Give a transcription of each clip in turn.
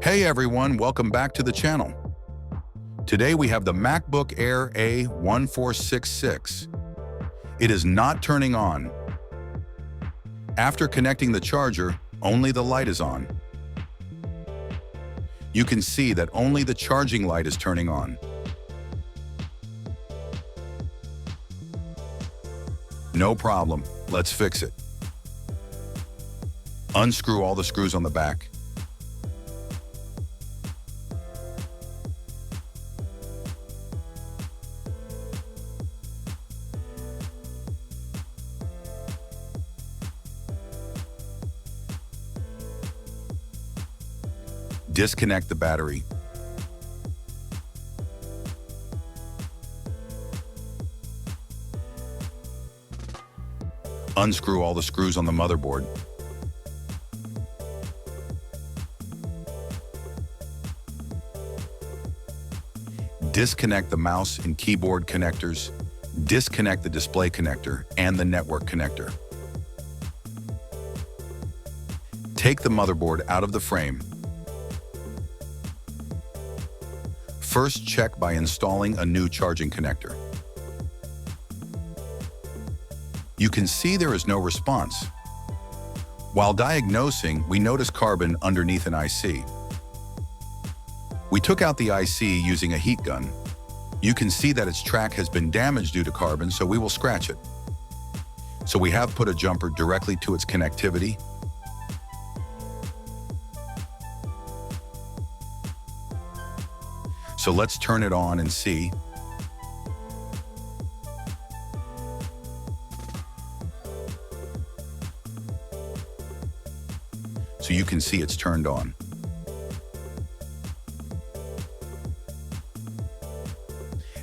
Hey everyone, welcome back to the channel. Today we have the MacBook Air A1466. It is not turning on. After connecting the charger, only the light is on. You can see that only the charging light is turning on. No problem, let's fix it. Unscrew all the screws on the back. Disconnect the battery. Unscrew all the screws on the motherboard. Disconnect the mouse and keyboard connectors. Disconnect the display connector and the network connector. Take the motherboard out of the frame. First, check by installing a new charging connector. You can see there is no response. While diagnosing, we notice carbon underneath an IC. We took out the IC using a heat gun. You can see that its track has been damaged due to carbon, so we will scratch it. So we have put a jumper directly to its connectivity. So let's turn it on and see. So you can see it's turned on.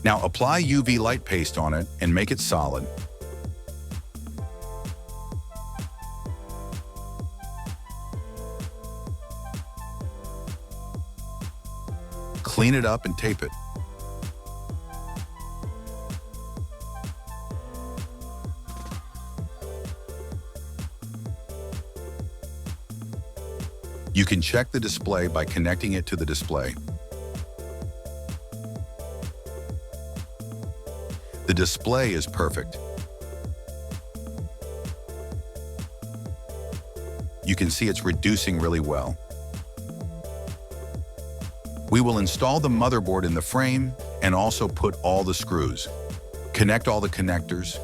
Now apply UV light paste on it and make it solid. Clean it up and tape it. You can check the display by connecting it to the display. The display is perfect. You can see it's reducing really well. We will install the motherboard in the frame and also put all the screws. Connect all the connectors.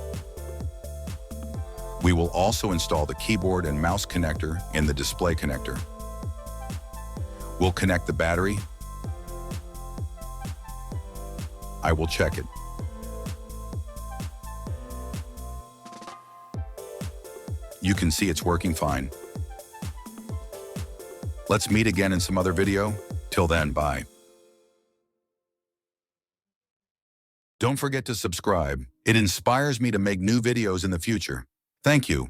We will also install the keyboard and mouse connector in the display connector. We'll connect the battery. I will check it. You can see it's working fine. Let's meet again in some other video. Till then, bye. Don't forget to subscribe. It inspires me to make new videos in the future. Thank you.